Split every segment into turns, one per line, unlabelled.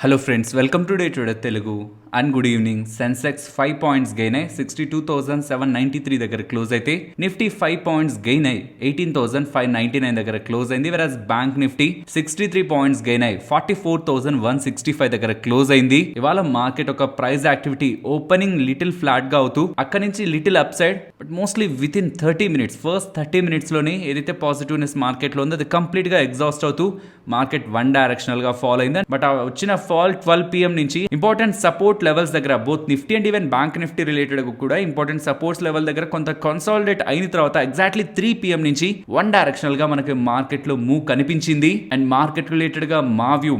Hello friends, welcome to day trader Telugu and good evening. Sensex 5 points gain అయ్యి 62,793 దగ్గర close అయితే, Nifty 5 points gain అయ్యి 18,599 దగ్గర క్లోజ్ అయింది. వెరాజ్ బ్యాంక్ నిఫ్టీ 63 పాయింట్స్ గెయిన్ అయ్యి 44,165 దగ్గర క్లోజ్ అయింది. ఇవాళ మార్కెట్ ఒక price activity opening little flat గా అవుతూ అక్కడి నుంచి little up side, but mostly with in 30 minutes, first 30 minutes లోనే ఏదైతే పాజిటివ్నెస్ మార్కెట్ లో ఉందో అది కంప్లీట్ గా ఎగ్జాస్ట్ అవుతూ మార్కెట్ వన్ డైరెక్షనల్ గా ఫాలో అయింది. బట్ ఆ వచ్చిన ఫాల్ 12 PM నుంచి ఇంపార్టెంట్ సపోర్ట్ లెవెల్స్ దగ్గర both Nifty and even bank Nifty related కూడా ఇంపార్టెంట్ సపోర్ట్స్ లెవెల్ దగ్గర కొంత కన్సాలిడేట్ అయిన తర్వాత ఎగ్జాక్ట్లీ 3 PM నుంచి వన్ డైరెక్షనల్ గా మనకి మార్కెట్ లో మూవ్ కనిపించింది. అండ్ మార్కెట్ రిలేటెడ్ గా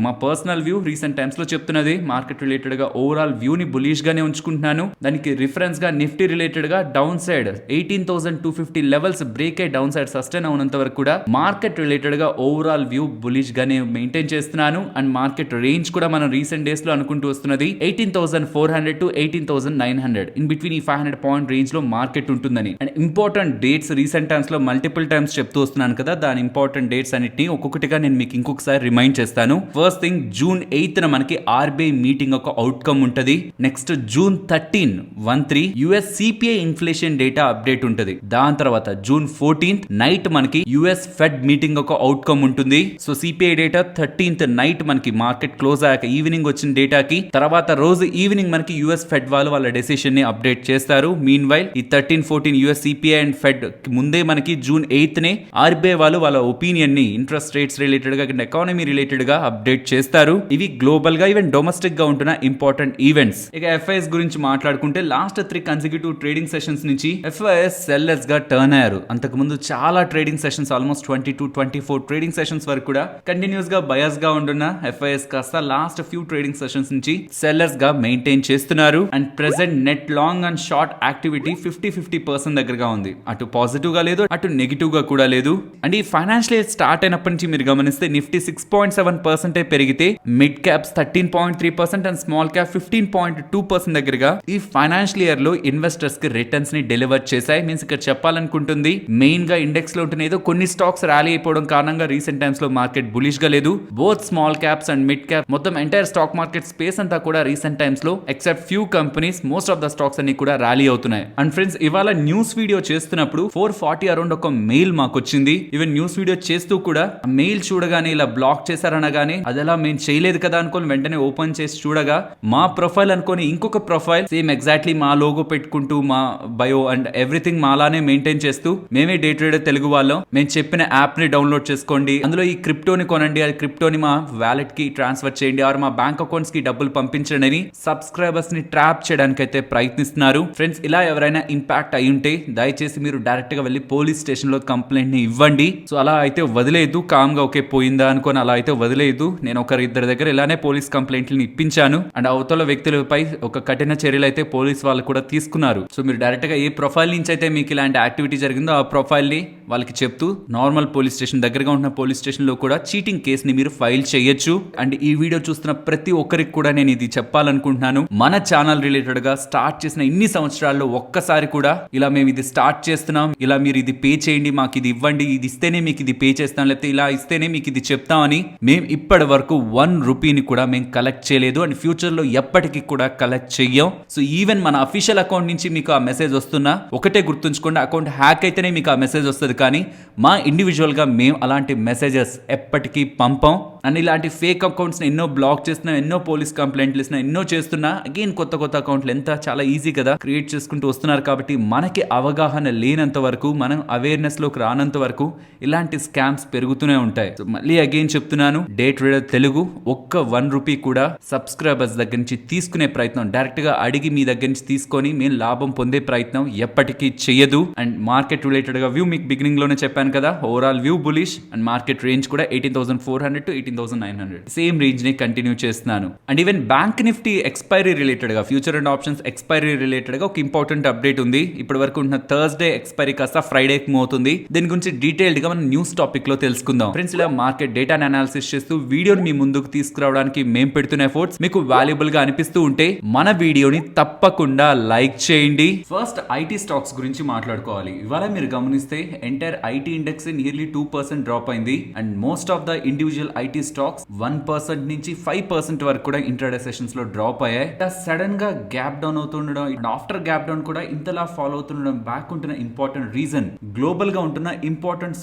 మా పర్సనల్ వ్యూ రీసెంట్ టైమ్స్ లో చెప్తున్నది, మార్కెట్ రిలేటెడ్ గా ఓవరాల్ వ్యూ ని బులిష్ గానే ఉంచుకుంటున్నాను. దానికి రిఫరెన్స్ గా నిఫ్టీ రిలేటెడ్ గా డౌన్ సైడ్ 18,250 లెవెల్స్ బ్రేక్ అయ్యి డౌన్ సైడ్ సస్టైన్ అవునంత వరకు కూడా మార్కెట్ రిలేటెడ్ గా ఓవరాల్ వ్యూ బులిష్ గానే మెయింటైన్ చేస్తున్నాను. అండ్ మార్కెట్ రేంజ్ కూడా మనం రీసెంట్ డేస్ లో అనుకుంటూ వస్తున్నది 18,400 to 18,900 ఇన్ బిట్వీన్ ఈ 500 పాయింట్ రేంజ్ లో మార్కెట్ ఉంటుందని. And important dates recent times లో మల్టిపుల్ టైమ్స్ చెప్తూ వస్తున్నాను కదా, దాని ఇంపార్టెంట్ డేట్స్ అన్నిటిని ఒక్కొక్కటిగా నేను మీకు ఇంకొకసారి రిమైండ్ చేస్తాను. ఫస్ట్ థింగ్, June 8th మనకి ఆర్బీఐ మీటింగ్ ఒక అవుట్కమ్ ఉంటది. Next June 13 US CPI inflation data update ఉంటది. దాని తర్వాత June 14th నైట్ మనకి యుఎస్ ఫెడ్ మీటింగ్ ఒక అవుట్కమ్ ఉంటుంది. So CPI data 13th night మనకి మార్కెట్ క్లోజ్ అయ్యాక ఈవినింగ్ వచ్చిన డేటాకి తర్వాత రోజు ఈవినింగ్ మనకి యుఎస్ ఫెడ్ వాళ్ళ డెసిషన్ ని అప్డేట్ చేస్తారు. మీన్ వైల్ ఈ 13-14 యుఎస్ సిపిఐ అండ్ ఫెడ్ ముందే మనకి June 8th నే ఆర్బీఐ వాళ్ళ ఒపీనియన్ ని ఇంట్రెస్ట్ రేట్స్ రిలేటెడ్ గా ఎకానమీ రిలేటెడ్ గా అప్డేట్ చేస్తారు. ఇవి గ్లోబల్ గా ఈవెన్ డొమెస్టిక్ గా ఉంటున్న ఇంపార్టెంట్ ఈవెంట్స్. ఇక ఎఫ్ఐఎస్ గురించి మాట్లాడుకుంటే లాస్ట్ 3 కన్సిక్యూటివ్ ట్రేడింగ్ సెషన్స్ నుంచి ఎఫ్ఐఎస్ సెల్లర్స్ గా టర్న్ అయ్యారు. అంతకు ముందు చాలా trading sessions, almost 22-24 trading sessions వరకు కూడా కంటిన్యూస్ గా బయాస్ గా ఉంటున్న ఎఫ్ఐఎస్ కాస్త లాస్ట్ ఫ్యూ ట్రేడింగ్ సెషన్స్ నుంచి సెల్లర్స్ గా మెయింటైన్ చేస్తున్నారు. And present net long and short activity 50-50% దగ్గరగా ఉంది. అటు పాజిటివ్ గా లేదు, అటు నెగిటివ్ గా కూడా లేదు. అండ్ ఈ ఫైనాన్షియల్ ఇయర్ స్టార్ట్ అయినప్పటి నుంచి మీరు గమనిస్తే నిఫ్టీ 6.7% పెరిగితే, mid caps 13.3% and small cap 15.2% దగ్గరగా ఈ ఫైనాన్షియల్ ఇయర్ లో ఇన్వెస్టర్స్ కి రిటర్న్స్ ని డెలివర్ చేశాయి. మీన్స్ ఇక్కడ చెప్పాలనుకుంటుంది మెయిన్ గా ఇండెక్స్ లో ఉంటున్న ఏదో కొన్ని స్టాక్స్ ర్యాలీ అయిపోవడం కారణంగా రీసెంట్ టైమ్స్ లో మార్కెట్ బులిష్ గా లేదు. Both small caps and mid cap మొత్తం ఎంటైర్ స్టాక్ మార్కెట్ స్పేస్ అంతా కూడా రీసెంట్ టైమ్స్ లో except few companies most of the stocks అన్ని కూడా ర్యాలీ అవుతున్నాయి. అండ్ ఫ్రెండ్స్, ఇవాళ న్యూస్ వీడియో చేస్తున్నప్పుడు 4:40 అరౌండ్ ఒక మెయిల్ మాకు వచ్చింది. ఈవెన్ న్యూస్ వీడియో చేస్తూ కూడా మెయిల్ చూడగానే ఇలా బ్లాక్ చేశారనగానే అదెలా మేము చేయలేదు కదా అనుకోని వెంటనే ఓపెన్ చేసి చూడగా మా ప్రొఫైల్ అనుకోని ఇంకొక ప్రొఫైల్ సేమ్ ఎగ్జాక్ట్లీ మా లోగో పెట్టుకుంటూ మా బయో అండ్ ఎవ్రీథింగ్ మాలానే మెయింటైన్ చేస్తూ, మేమే డే ట్రేడర్ తెలుగు వాళ్ళం, మేము చెప్పిన యాప్ ని డౌన్లోడ్ చేసుకోండి, అందులో ఈ క్రిప్టోని కొనండి, ఆ క్రిప్టోని మా వ్యాలెట్ కి ట్రాన్స్ఫర్ చేయండి, ఆర్ మా బ్యాంక్ అకౌంట్స్ కి డబ్బులు పంపించండి, సబ్స్క్రైబర్స్ ని ట్రాప్ చేయడానికి అయితే ప్రయత్నిస్తున్నారు. ఫ్రెండ్స్, ఇలా ఎవరైనా ఇంపాక్ట్ అయి ఉంటే దయచేసి మీరు డైరెక్ట్ గా వెళ్ళి పోలీస్ స్టేషన్ లో కంప్లైంట్ ని ఇవ్వండి. సో అలా అయితే వదిలేదు, కామ్ గా ఓకే పోయిందా అనుకోని అలా అయితే వదిలేదు. నేను ఇద్దరి దగ్గర ఇలానే పోలీస్ కంప్లైంట్లను ఇప్పించాను. అండ్ అవతల వ్యక్తులపై ఒక కఠిన చర్యలు అయితే పోలీస్ వాళ్ళు కూడా తీసుకున్నారు. సో మీరు డైరెక్ట్ గా ఏ ప్రొఫైల్ నుంచి అయితే మీకు ఇలాంటి యాక్టివిటీ జరిగిందో ఆ ప్రొఫైల్ ని వాళ్ళకి చెప్తూ నార్మల్ పోలీస్ స్టేషన్ దగ్గరగా ఉన్న పోలీస్ స్టేషన్ లో కూడా చీటింగ్ కేసు ని మీరు ఫైల్ చేయొచ్చు. అండ్ ఈ వీడియో చూస్తున్న ప్రతి ఒక్కరికి కూడా నేను ఇది చెప్పాలనుకుంటున్నాను, మన ఛానల్ రిలేటెడ్ గా స్టార్ట్ చేసిన ఇన్ని సంవత్సరాల్లో ఒక్కసారి కూడా ఇలా మేము ఇది స్టార్ట్ చేస్తున్నాం, ఇలా మీరు ఇది పే చేయండి, మాకు ఇది ఇవ్వండి, ఇది ఇస్తేనే మీకు ఇది పే చేస్తాం, లేకపోతే ఇలా ఇస్తేనే మీకు ఇది చెప్తామని మేము ఇప్పటి వరకు 1 రూపీని కూడా మేము కలెక్ట్ చేయలేదు. అండ్ ఫ్యూచర్ లో ఎప్పటికీ కూడా కలెక్ట్ చెయ్యం. సో ఈవెన్ మన అఫీషియల్ అకౌంట్ నుంచి మీకు ఆ మెసేజ్ వస్తున్నా ఒకటే గుర్తుంచుకోండి, అకౌంట్ హ్యాక్ అయితేనే మీకు ఆ మెసేజ్ వస్తుంది, కానీ మా ఇండివిజువల్ గా మేము అలాంటి మెసేజెస్ ఎప్పటికీ పంపం. అండ్ ఇలాంటి ఫేక్ అకౌంట్స్ ఎన్నో బ్లాక్ చేస్తున్నా, ఎన్నో పోలీస్ కంప్లైంట్లు ఇస్తున్నా, ఎన్నో చేస్తున్నా, అగైన్ కొత్త అకౌంట్లు ఎంత చాలా ఈజీ కదా క్రియేట్ చేసుకుంటూ వస్తున్నారు. కాబట్టి మనకి అవగాహన లేనంత వరకు, మనం అవేర్నెస్ లోకి రానంత వరకు ఇలాంటి స్కామ్స్ పెరుగుతూనే ఉంటాయి. సో మళ్ళీ అగైన్ చెప్తున్నాను, డే ట్రేడర్ తెలుగు ఒక్క 1 రూపీ కూడా సబ్స్క్రైబర్స్ దగ్గర నుంచి తీసుకునే ప్రయత్నం, డైరెక్ట్ గా అడిగి మీ దగ్గర నుంచి తీసుకొని మేము లాభం పొందే ప్రయత్నం ఎప్పటికీ చెయ్యదు. అండ్ మార్కెట్ రిలేటెడ్ గా వ్యూ మీకు బిగినింగ్ లోనే చెప్పాను కదా, overall view bullish and market range కూడా 18,400 to 18,900 సేమ్ రేంజ్ ని కంటిన్యూ చేస్తున్నాను. And even bank nifty expiry related గా, future and options expiry related గా ఒక ఇంపార్టెంట్ అప్డేట్ ఉంది. ఇప్పటి వరకు ఉన్న థర్స్డే ఎక్స్పైరీ కాస్త ఫ్రైడేకి మూవ్ అవుతుంది. దీని గురించి డీటెయిల్డ్ గా మనం న్యూస్ టాపిక్ లో తెలుసుకుందాం. ఫ్రెండ్స్, ఇలా మార్కెట్ డేటాని అనాలిసిస్ చేస్తూ వీడియోని మీ ముందుకు తీసుకురావడానికి మేము పెడుతున్న ఎఫర్ట్స్ మీకు వాల్యుబుల్ గా అనిపిస్తూ ఉంటే మన వీడియోని తప్పకుండా లైక్ చేయండి. ఫస్ట్ ఐటీ స్టాక్స్ గురించి మాట్లాడుకోవాలి. ఇవాళ మీరు గమనిస్తే entire IT index nearly 2% drop అయింది. And most of the individual IT stocks 1% నుంచి 5% వరకు కూడా ఇంట్రాడే సెషన్స్ లో డ్రాప్ అయ్యాయి. సడన్ గా గ్యాప్ డౌన్ అవుతుండడం, ఆఫ్టర్ గ్యాప్ డౌన్ కూడా ఇంతలా ఫాలో అవుతుండడం బ్యాక్ ఉంటున్న ఇంపార్టెంట్ రీజన్ గ్లోబల్ గా ఉంటున్న important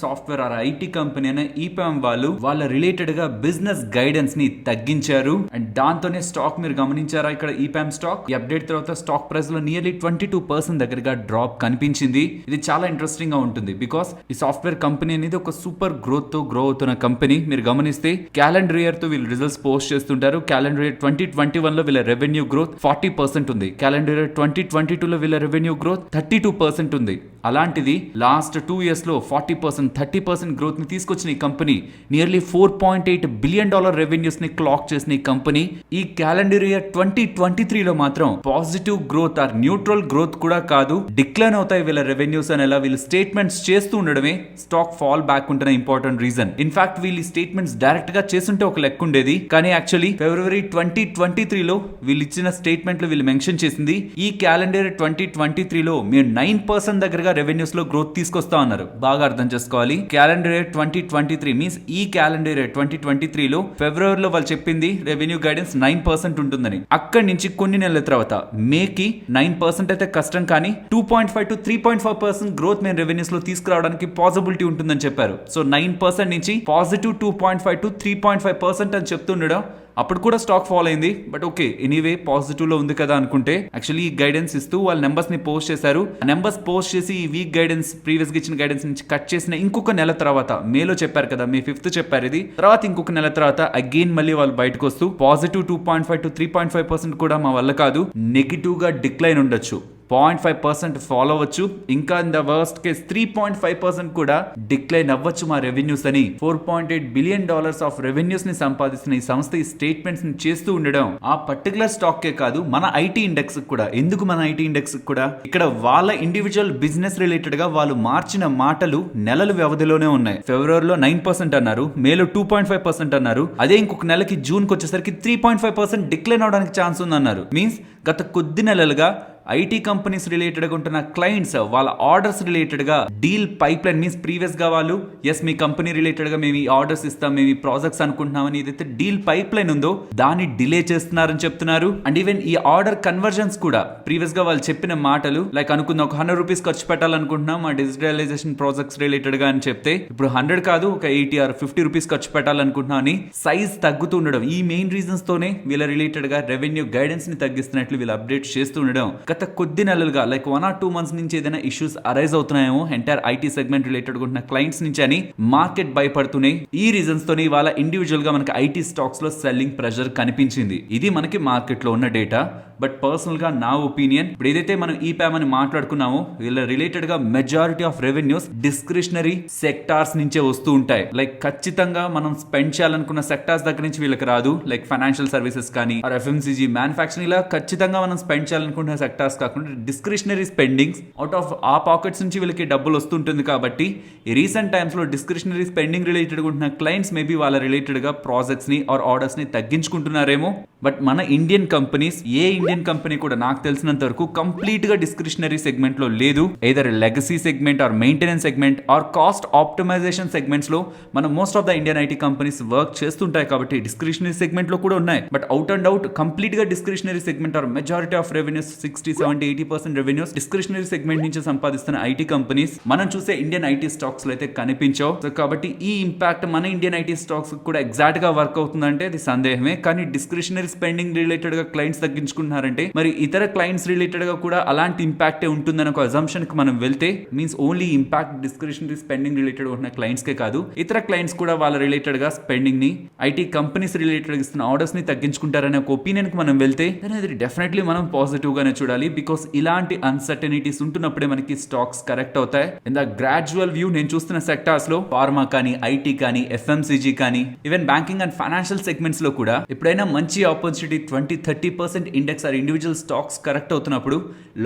software or IT company అయిన ఈపామ్ వాళ్ళు వాళ్ళ రిలేటెడ్ గా బిజినెస్ గైడెన్స్ ని తగ్గించారు. అండ్ దాంతోనే స్టాక్ మీరు గమనించారా, ఇక్కడ ఈపామ్ స్టాక్ ఈ అప్డేట్ తర్వాత స్టాక్ ప్రైస్ లో నియర్లీ 22% దగ్గరగా డ్రాప్ కనిపించింది. ఇది చాలా ఇంట్రెస్టింగ్ గా ఉంటుంది బికాస్ ఈ సాఫ్ట్వేర్ కంపెనీ అనేది ఒక సూపర్ గ్రోత్ తో గ్రో అవుతున్న కంపెనీ. మీరు గమనిస్తే క్యాలెండర్ ఇయర్ తో వీళ్ళు రిజల్ట్స్ పోస్ట్ చేస్తుంటారు. క్యాలెండర్ ఇయర్ 2021 లో వీళ్ళ రెవెన్యూ గ్రోత్ 40% ఉంది. క్యాలెండర్ ఇయర్ 2022 లో వీళ్ళ రెవెన్యూ గ్రోత్ 32% ఉంది. అలాంటిది లాస్ట్ 2 years లో 40%, 30% గ్రోత్ ని తీసుకొచ్చిన ఈ కంపెనీ నియర్లీ $4.8 బిలియన్ రెవెన్యూస్ ని క్లాక్ చేసిన ఈ కంపెనీ ఈ క్యాలెండర్ ఇయర్ 2023 లో మాత్రం positive growth or neutral growth కూడా కాదు, డిక్లైన్ అవుతాయి వీళ్ళ రెవెన్యూస్ అని ఎలా వీళ్ళు స్టేట్మెంట్స్ చేస్తూ ఉండడమే స్టాక్ ఫాల్ బ్యాక్ ఉంటున్న ఇంపార్టెంట్ రీజన్. ఇన్ఫాక్ట్ వీళ్ళు స్టేట్మెంట్స్ డైరెక్ట్ గా చేస్తుంటే ఒక లెక్క ఉండేది, కానీ యాక్చువల్లీ ఫిబ్రవరి 2023 లో వీళ్ళు ఇచ్చిన స్టేట్మెంట్ లో వీళ్ళు మెన్షన్ చేసింది ఈ క్యాలెండర్ 2023 లో మీరు 9% దగ్గరగా రెవెన్యూస్ లో గ్రోత్ తీసుకొస్తా ఉన్నారు. బాగా అర్థం చేసుకోవాలి, క్యాలెండర్ ఇయర్ 2023 మీన్స్ ఈ క్యాలెండర్ ఇయర్ 2023 లో ఫిబ్రవరిలో వాళ్ళు చెప్పింది రెవెన్యూ గైడెన్స్ 9% ఉంటుందని. అక్కడి నుంచి కొన్ని నెలల తర్వాత మేకి 9% అయితే కష్టం, కానీ 2.5 to 3.5% గ్రోత్ మేము రెవెన్యూస్ లో తీసుకురావడానికి పాసిబిలిటీ ఉంటుందని చెప్పారు. సో 9% నుంచి పాజిటివ్ 2.5 to 3.5% అని చెప్తుండడం అప్పుడు కూడా స్టాక్ ఫాల్ అయింది. బట్ ఓకే, ఎనీవే పాజిటివ్ లో ఉంది కదా అనుకుంటే యాక్చువల్లీ ఈ గైడెన్స్ ఇస్తూ వాళ్ళ నెంబర్స్ ని పోస్ట్ చేశారు. నెంబర్స్ పోస్ట్ చేసి ఈ వీక్ గైడెన్స్ ప్రీవియస్ గా ఇచ్చిన గైడెన్స్ నుంచి కట్ చేసిన ఇంకొక నెల తర్వాత మేలో చెప్పారు కదా, May 5th చెప్పారు ఇది, తర్వాత ఇంకొక నెల తర్వాత అగైన్ మళ్ళీ వాళ్ళు బయటకు వస్తూ పాజిటివ్ 2.5 to 3.5% కూడా మా వల్ల కాదు, నెగిటివ్ గా డిక్లైన్ ఉండొచ్చు, 0.5% ఫాలో అవ్వచ్చు, ఇంకా ఇన్ ద వర్స్ట్ కేస్ 3.5% కూడా డిక్లైన్ అవ్వచ్చు మా రెవెన్యూస్ అని $4.8 బిలియన్ ఆఫ్ రెవెన్యూస్ ని సంపాదిస్తున్న ఈ సంస్థ ఈ స్టేట్మెంట్స్ ని చేస్తూ ఉండడం ఆ పర్టికులర్ స్టాక్ కే కాదు మన ఐటీ ఇండెక్స్ కూడా. ఎందుకు మన ఐటీ ఇండెక్స్ కూడా ఇక్కడ వాళ్ళ ఇండివిజువల్ బిజినెస్ రిలేటెడ్ గా వాళ్ళు మార్చిన మాటలు నెలల వ్యవధిలోనే ఉన్నాయి. ఫిబ్రవరిలో 9% అన్నారు, మేలో 2.5% అన్నారు, అదే ఇంకొక నెలకి జూన్ కి వచ్చేసరికి 3.5% డిక్లైన్ అవడానికి ఛాన్స్ ఉందన్నారు. మీన్స్ గత కొద్ది నెలలుగా ఐటీ కంపెనీస్ రిలేటెడ్ గా ఉంటున్న క్లయింట్స్ వాళ్ళ ఆర్డర్స్ రిలేటెడ్ గా deal pipe line means previous గా వాళ్ళు ఎస్ మీ కంపెనీ రిలేటెడ్ గా మేము ఈ ఆర్డర్స్ ఇస్తాం, మేము ఈ ప్రాజెక్ట్స్ అనుకుంటున్నామని ఏదైతే డీల్ పైప్ లైన్ ఉందో దాన్ని డిలే చేస్తున్నారని చెప్తున్నారు. అండ్ ఈవెన్ ఈ ఆర్డర్ కన్వర్జన్స్ కూడా ప్రీవియస్ గా వాళ్ళు చెప్పిన మాటలు లైక్ అనుకున్న ఒక ₹100 ఖర్చు పెట్టాలనుకుంటున్నాం మా డిజిటలైజేషన్ ప్రాజెక్ట్స్ రిలేటెడ్ గా అని చెప్తే ఇప్పుడు 100 కాదు ఒక $80 or $50 ఖర్చు పెట్టాలనుకుంటున్నాం అని సైజ్ తగ్గుతూ ఉండడం, ఈ మెయిన్ రీజన్స్ తోనే వీళ్ళ రిలేటెడ్ గా రెవెన్యూ గైడెన్స్ ని తగ్గిస్తున్నట్లు వీళ్ళు అప్డేట్ చేస్తూ ఉండడం గత కొద్ది నెలలుగా లైక్ 1 or 2 months నుంచి ఏదైనా ఇష్యూస్ అరైజ్ అవుతున్నాయేమో ఎంటైర్ ఐటీ సెగ్మెంట్ రిలేటెడ్ ఉన్న క్లయింట్స్ నుంచి అని మార్కెట్ భయపడుతున్నాయి. ఈ రీజన్స్ తోనే ఇవాళ ఇండివిజువల్ గా మనకి ఐటీ స్టాక్స్ లో సెల్లింగ్ ప్రెషర్ కనిపించింది. ఇది మనకి మార్కెట్ లో ఉన్న డేటా. బట్ పర్సనల్ గా నా ఒపీనియన్ ఇప్పుడు ఏదైతే మనం ఈపామ్ అని మాట్లాడుకున్నామో వీళ్ళ రిలేటెడ్ గా majority of revenues discretionary sectors నుంచే వస్తూ ఉంటాయి. లైక్ ఖచ్చితంగా మనం స్పెండ్ చేయాలనుకున్న సెక్టార్స్ దగ్గర నుంచి వీళ్ళకి రాదు. లైక్ ఫైనాన్షియల్ సర్వీసెస్ కానీ ఎఫ్ఎంసీజీ మ్యానుఫ్యాక్చరింగ్ ఇలా ఖచ్చితంగా మనం స్పెండ్ చేయాలనుకున్న సెక్టార్స్ కాకుండా డిస్క్రిషనరీ స్పెండింగ్స్ అవుట్ ఆఫ్ ఆ పాకెట్స్ నుంచి వీళ్ళకి డబ్బులు వస్తుంటుంది. కాబట్టి ఈ రీసెంట్ టైమ్స్ లో డిస్క్రిషనరీ స్పెండింగ్ రిలేటెడ్ ఉంటున్న క్లయింట్స్ మేబీ వాళ్ళ రిలేటెడ్ గా ప్రాజెక్ట్స్ ని ఆర్ ఆర్డర్స్ ని తగ్గించుకుంటున్నారేమో. బట్ మన ఇండియన్ కంపెనీస్ ఇండియన్ కంపెనీ కూడా నాకు తెలిసినంత వరకు కంప్లీట్ గా డిస్క్రిషనరీ సెగ్మెంట్ లో లేదు. Either legacy segment or maintenance segment or cost optimization segments లో మనం most of the Indian IT companies work చేస్తుంటాయి. కాబట్టి డిస్క్రిషనరీ సెగ్మెంట్ లో కూడా ఉన్నాయి. But out and out complete గా discretionary segment or majority of revenues 60-70-80% revenues discretionary segment నుంచి సంపాదిస్తున్న ఐటీ కంపెనీస్ మనం చూసే ఇండియన్ ఐటీ స్టాక్స్ లో అయితే కనిపించవు. సో కాబట్టి ఈ ఇంపాక్ట్ మన ఇండియన్ ఐటీ స్టాక్స్ కూడా ఎగ్జాక్ట్ గా వర్క్ అవుతుందంటే అది సందేహమే. కానీ డిస్క్రిషనరీ స్పెండింగ్ రిలేటెడ్ గా క్లయింట్స్ తగ్గించుకుంటున్నారంటే మరి ఇతర క్లయింట్స్ రిలేటెడ్ గా కూడా అలాంటి ఇంపాక్టే ఉంటుందని ఒక అజంప్షన్ కి మనం వెళ్తే means only impact discretionary spending related ఉన్న క్లయింట్స్ కే కాదు ఇతర క్లయింట్స్ కూడా వాళ్ళ రిలేటెడ్ గా స్పెండింగ్ ని ఐటీ కంపెనీస్ రిలేటెడ్ ఇస్తున్న ఆర్డర్స్ ని తగ్గించుకుంటారనే ఒక ఒపీనియన్ కి మనం వెళ్తే అది డెఫినెట్లీ మనం పాజిటివ్ గానే చూడాలి. బికాస్ ఇలాంటి అన్సర్టనిటీస్ ఉంటున్నప్పుడే మనకి స్టాక్స్ కరెక్ట్ అవుతాయి. ఇన్ ద గ్రాడ్యువల్ వ్యూ నేను చూస్తున్న సెక్టార్స్ లో ఫార్మా కానీ ఐటీ కానీ ఎఫ్ఎంసీజీ కానీ even banking and financial segments లో కూడా ఎప్పుడైనా మంచి opportunity 20-30% index or individual stocks correct అవుతున్నప్పుడు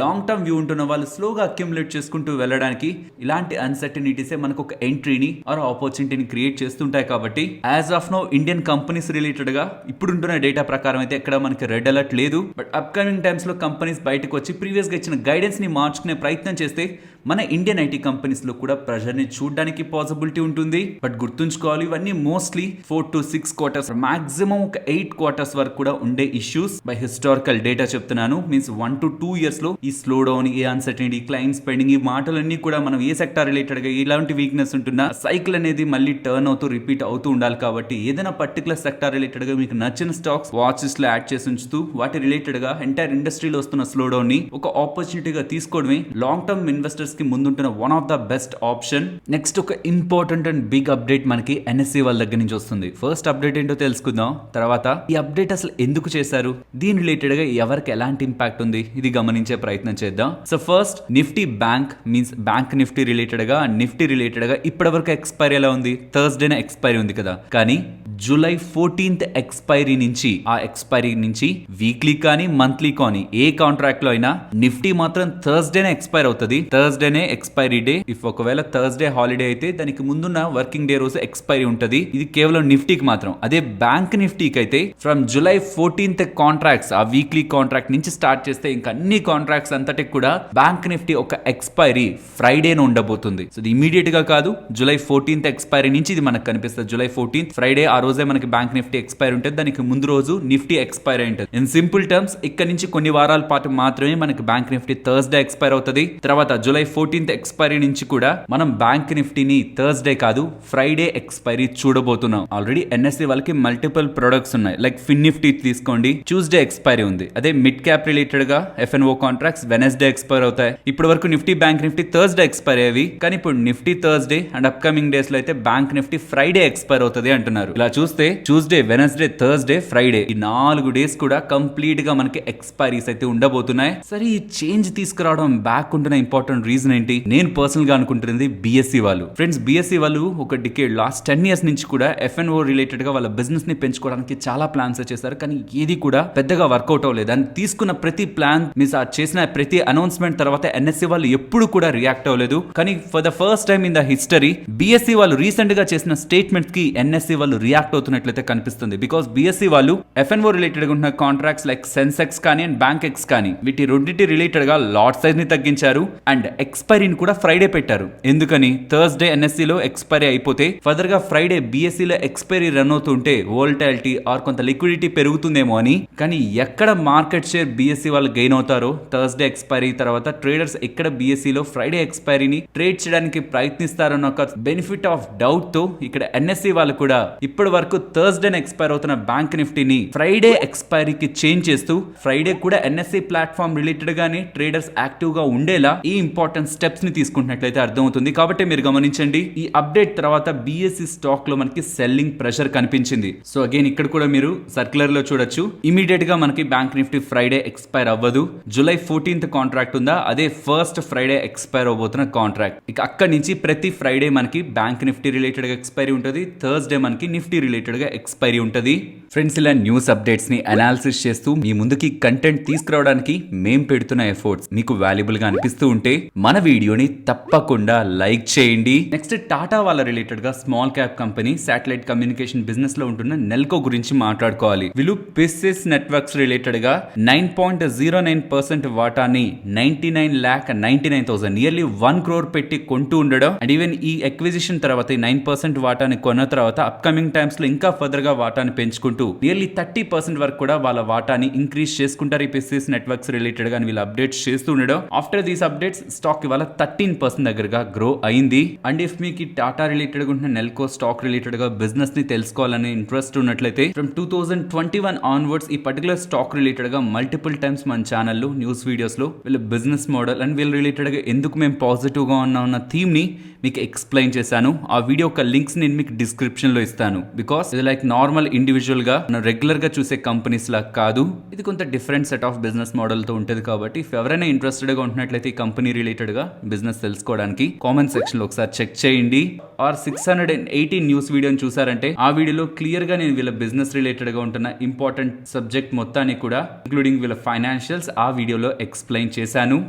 లాంగ్ టర్మ్ వ్యూ ఉంటున్న వాళ్ళు స్లోగా అక్యుములేట్ చేసుకుంటూ వెళ్ళడానికి ఇలాంటి అన్సర్టనిటీసే మనకు ఒక ఎంట్రీని ఆర్ ఆపర్చునిటీని క్రియేట్ చేస్తుంటాయి. కాబట్టి as of now Indian companies related గా ఇప్పుడుంటున్న డేటా ప్రకారం అయితే ఎక్కడ మనకి రెడ్ అలర్ట్ లేదు. బట్ అప్కమింగ్ టైమ్స్ లో కంపెనీస్ బయటకు వచ్చి ప్రీవియస్ గా ఇచ్చిన గైడెన్స్ ని మార్చుకునే ప్రయత్నం చేస్తే మన ఇండియన్ ఐటీ కంపెనీస్ లో కూడా ప్రెషర్ ని చూడడానికి పాసిబిలిటీ ఉంటుంది. బట్ గుర్తుంచుకోవాలి, ఇవన్నీ మోస్ట్లీ 4 to 6 క్వార్టర్స్, మాక్సిమం ఒక 8 క్వార్టర్స్ వరకు కూడా ఉండే ఇష్యూస్. బై హిస్టారికల్ డేటా చెప్తున్నాను. మీన్స్ 1 to 2 ఇయర్స్ లో ఈ స్లో డౌన్, ఈ అన్సర్టనిటీ, క్లైంట్ స్పెండింగ్, ఈ మాటలన్నీ కూడా మనం ఏ సెక్టార్ రిలేటెడ్ గా ఇలాంటి వీక్నెస్ ఉంటున్నా సైకిల్ అనేది మళ్ళీ టర్న్ అవుతూ రిపీట్ అవుతూ ఉండాలి. కాబట్టి ఏదైనా పర్టికులర్ సెక్టార్ రిలేటెడ్ గా మీకు నచ్చిన స్టాక్స్ వాచ్ లిస్ట్ లో యాడ్ చేసి ఉంచుతూ వాటి రిలేటెడ్ గా ఎంటైర్ ఇండస్ట్రీలో వస్తున్న స్లో డౌన్ ని ఒక ఆపర్చునిటీగా తీసుకోవడమే లాంగ్ టర్మ్ ఇన్వెస్టర్స్ కి ముందుంటున్న one of the best option. Next ఒక ఇంపార్టెంట్ అండ్ బిగ్ అప్డేట్ మనకి ఎన్ఎస్సి వాళ్ళ దగ్గర నుంచి వస్తుంది. ఫస్ట్ అప్డేట్ ఏంటో తెలుసుకుందాం. తర్వాత ఈ అప్డేట్ అసలు ఎందుకు చేశారు, దీని రిలేటెడ్ గా ఎవరికి ఎలాంటి ఇంపాక్ట్ ఉంది, ఇది గమనించే ప్రయత్నం చేద్దాం. So first Nifty bank, means bank Nifty related గా, నిఫ్టీ రిలేటెడ్ గా ఇప్పటి వరకు ఎక్స్పైరీ ఎలా ఉంది, థర్స్డేనే ఎక్స్పైరీ ఉంది కదా. కానీ జూలై 14th ఎక్స్పైరీ నుంచి, ఆ ఎక్స్పైరీ నుంచి వీక్లీ కానీ మంత్లీ కానీ ఏ కాంట్రాక్ట్ లో అయినా నిఫ్టీ మాత్రం థర్స్డేనే ఎక్స్పైర్ అవుతుంది. థర్స్డేనే ఎక్స్పైరీ డే. ఇఫ్ ఒకవేళ థర్స్డే హాలిడే అయితే దానికి ముందున్న వర్కింగ్ డే రోజు ఎక్స్పైరీ ఉంటుంది. ఇది కేవలం నిఫ్టీకి మాత్రం. అదే బ్యాంక్ నిఫ్టీకి అయితే ఫ్రమ్ జూలై 14th కాంట్రాక్ట్స్, ఆ వీక్లీ కాంట్రాక్ట్ నుంచి స్టార్ట్ చేస్తే ఇంకా అన్ని కాంట్రాక్ట్స్ అంతటికి కూడా బ్యాంక్ నిఫ్టీ ఒక ఎక్స్పైరీ ఫ్రైడేనే ఉండబోతుంది. సో ఇది ఇమీడియట్ గా కాదు, జూలై 14th ఎక్స్పైరీ నుంచి ఇది మనకు కనిపిస్తుంది. జూలై 14th ఫ్రైడే, ఆ రోజే మనకి బ్యాంక్ నిఫ్టీ ఎక్స్పైర్ ఉంటుంది. దానికి ముందు రోజు నిఫ్టీ ఎక్స్పైర్ అయి ఉంటుంది. ఇన్ సింపుల్ టర్మ్స్ ఇక్కడ నుంచి కొన్ని వారాల పాటు మాత్రమే మనకి బ్యాంక్ నిఫ్టీ థర్స్డే ఎక్స్పైర్ అవుతుంది. తర్వాత జూలై 14th ఎక్స్పైరీ నుంచి కూడా మనం బ్యాంక్ నిఫ్టీని థర్స్డే కాదు ఫ్రైడే ఎక్స్పైరీ చూడబోతున్నాం. ఆల్రెడీ ఎన్ఎస్సి వాళ్ళకి మల్టిపుల్ ప్రొడక్ట్స్ ఉన్నాయి. లైక్ ఫిన్ నిఫ్టీ తీసుకోండి, ట్యూస్డే ఎక్స్పైరీ ఉంది. అదే మిడ్ క్యాప్ రిలేటెడ్ గా ఎఫ్ఎన్ఓ కాంట్రాక్ట్స్ వెనస్డే ఎక్స్పైర్ అవుతాయి. ఇప్పటి వరకు Nifty bank Nifty Thursday expire అయ్యేవి, కానీ ఇప్పుడు Nifty Thursday and upcoming days లో అయితే బ్యాంక్ నిఫ్టీ ఫ్రైడే ఎక్స్పైర్ అవుతుంది అంటున్నారు. ఇలా చూస్తే ట్యూస్డే, వెనస్డే, థర్స్డే, ఫ్రైడే ఈ 4 డేస్ కూడా కంప్లీట్ గా మనకి ఎక్స్పైరీస్ అయితే ఉండబోతున్నాయి. సరే, ఈ చేంజ్ తీసుకురావడం బ్యాక్ ఉంటున్న ఇంపార్టెంట్ రీజన్ ఏంటి? నేను పర్సనల్ గా అనుకుంటుంది బిఎస్సి వాళ్ళు. ఫ్రెండ్స్, బిఎస్సి వాళ్ళు ఒక డికేడ్, లాస్ట్ 10 years నుంచి కూడా ఎఫ్ఎన్ఓ రిలేటెడ్ గా వాళ్ళ బిజినెస్ ని పెంచుకోవడానికి చాలా ప్లాన్స్ చేశారు. కానీ ఏది కూడా పెద్దగా వర్కౌట్ అవ్వలేదు. అని తీసుకున్న ప్రతి ప్లాన్, మీన్స్ చేసిన ప్రతి అనౌన్స్మెంట్ తర్వాత ఎన్ఎస్సి వాళ్ళు ఎప్పుడు కూడా రియాక్ట్ అవ్వలేదు. కానీ for the first time in the history BSc వాళ్ళు రీసెంట్ గా చేసిన స్టేట్మెంట్స్ కి ఎన్ఎస్సి వాళ్ళు రియాక్ట్ అవుతున్నట్లయితే కనిపిస్తుంది. బికాస్ బిఎస్సి వాళ్ళు ఎఫ్ఎన్ఓ రిలేటెడ్ గా ఉన్న కాంట్రాక్ట్స్ లైక్ సెన్సెక్స్ కానీ అండ్ బ్యాంక్ ఎక్స్ కానీ వీటి రెండింటి రిలేటెడ్ గా లాట్ సైజ్ ని తగ్గించారు అండ్ ఎక్స్పైరీని కూడా ఫ్రైడే పెట్టారు. ఎందుకని? థర్స్డే ఎన్ఎస్సి లో ఎక్స్పైరీ అయిపోతే ఫర్దర్ గా ఫ్రైడే బిఎస్సి లో ఎక్స్పైరీ రన్ అవుతుంటే వోల్టాలిటీ ఆర్ కొంత లిక్విడిటీ పెరుగుతుందేమో అని. కానీ ఎక్కడ మార్కెట్ షేర్ బిఎస్సి వాళ్ళు గెయిన్ అవుతారో థర్స్డే ఎక్స్పైరీ తర్వాత ట్రేడర్స్ ఎక్కడ బిఎస్సి లో ఫ్రైడే ఎక్స్పైరీని ట్రేడ్ చేయడానికి ప్రయత్నిస్తారన్న ఒక బెనిఫిట్ ఆఫ్ డౌట్ తో ఇక్కడ ఎన్ఎస్సి వాళ్ళు కూడా ఇప్పటి వరకు థర్స్డే ఎక్స్పైర్ అవుతున్న బ్యాంక్ నిఫ్టీని ఫ్రైడే ఎక్స్పైరీకి చేంజ్ చేస్తూ ఫ్రైడే కూడా ఎన్ఎస్సి ప్లాట్ఫామ్ రిలేటెడ్ గానే ట్రేడర్స్ యాక్టివ్ గా ఉండేలా ఈ ఇంపార్టెంట్ స్టెప్స్ ని తీసుకుంటున్నట్లయితే అర్థమవుతుంది. కాబట్టి మీరు గమనించండి, ఈ అప్డేట్ తర్వాత బిఎస్సి స్టాక్ లో మనకి సెల్లింగ్ ప్రెషర్ కనిపించింది. సో అగైన్ ఇక్కడ కూడా మీరు సర్క్యులర్ లో చూడొచ్చు, ఇమీడియట్ గా మనకి బ్యాంక్ నిఫ్టీ ఫ్రైడే ఎక్స్పైర్ అవ్వదు. జూలై 14th కాంట్రాక్ట్ ఉందా, అదే ఫస్ట్ ఫ్రైడే ఎక్స్పైర్ అవబోతున్న కాంట్రాక్ట్. ఇక అక్కడి నుంచి ప్రతి ఫ్రైడే మనకి బ్యాంక్ నిఫ్టీ రిలేటెడ్ గా ఎక్స్పైరీ ఉంటుంది, థర్స్డే మనకి నిఫ్టీ రిలేటెడ్ గా ఎక్స్పైరీ ఉంటుంది. ఫ్రెండ్స్, ఇలా న్యూస్ అప్డేట్స్ ని అనాలిసిస్ చేస్తూ మీ ముందుకి కంటెంట్ తీసుకురావడానికి మేం పెడుతున్న ఎఫర్ట్స్ మీకు వాల్యుబుల్ గా అనిపిస్తూ ఉంటే మన వీడియోని తప్పకుండా లైక్ చేయండి. నెక్స్ట్ టాటా వాళ్ళ రిలేటెడ్ గా small cap company satellite communication business లో ఉంటున్న నెల్కో గురించి మాట్లాడుకోవాలి. వీళ్ళు పిసిస్ నెట్వర్క్స్ రిలేటెడ్ గా 9.09% వాటాని 99,99,000 నియర్లీ 1 crore పెట్టి కొంటూ ఉండడం అండ్ ఈవెన్ ఈ ఎక్విజిషన్ తర్వాత 9% వాటాని కొన్న తర్వాత అప్కమింగ్ టైమ్స్ లో ఇంకా ఫర్దర్ గా వాటాని పెంచుకుంటూ నియర్లీ 30% వరకు కూడా వాళ్ళ వాటాని ఇంక్రీజ్ చేసుకుంటారు. ఈ పిసిస్ నెట్వర్క్స్ రిలేటెడ్ గా వీళ్ళు అప్డేట్స్ చేస్తూ ఉండడం. ఆఫ్టర్ దీస్ అప్డేట్స్ స్టాక్ ఇవాళ 13% దగ్గరగా గ్రో అయింది. అండ్ ఇఫ్ మీకు టాటా రిలేటెడ్ గా ఉన్న నెల్కో స్టాక్ రిలేటెడ్ గా బిజినెస్ ని తెలుసుకోవాలనే ఇంట్రెస్ట్ ఉన్నట్లయితే ఫ్రమ్ 2021 ఆన్వర్డ్స్ ఈ పర్టికులర్ స్టాక్ రిలేటెడ్ గా మల్టిపుల్ టైమ్స్ మన ఛానల్లో న్యూస్ వీడియోస్ లో వీళ్ళ బిజినెస్ మోడల్ అండ్ వీళ్ళ రిలేటెడ్ గా ఎందుకు మేము పాజిటివ్ గా ఉన్న థీమ్ ని మీకు ఎక్స్ప్లెయిన్ చేశాను. ఆ వీడియో ఒక లింక్స్ నేను మీకు డిస్క్రిప్షన్ లో ఇస్తాను. బికాస్ ఇది లైక్ నార్మల్ ఇండివిజువల్ గా మనం రెగ్యులర్ గా చూసే కంపెనీస్ లా కాదు, ఇది కొంత different set of business model తో ఉంటుంది. కాబట్టి ఇఫ్ ఎవరైనా ఇంట్రెస్టెడ్ గా ఉంటున్నట్లయితే ఈ కంపెనీ రిలేటెడ్ గా బిజినెస్ తెలుసుకోవడానికి కామెంట్ సెక్షన్ లో ఒకసారి చెక్ చేయండి. ఆర్ 618 న్యూస్ వీడియోని చూసారంటే ఆ వీడియోలో క్లియర్ గా నేను వీళ్ళ బిజినెస్ రిలేటెడ్ గా ఉంటున్న ఇంపార్టెంట్ సబ్జెక్ట్ మొత్తాన్ని కూడా ఇంక్లూడింగ్ వీళ్ళ ఫైనాన్షియల్స్ ఆ వీడియోలో ఎక్స్ప్లెయిన్ చేశాను.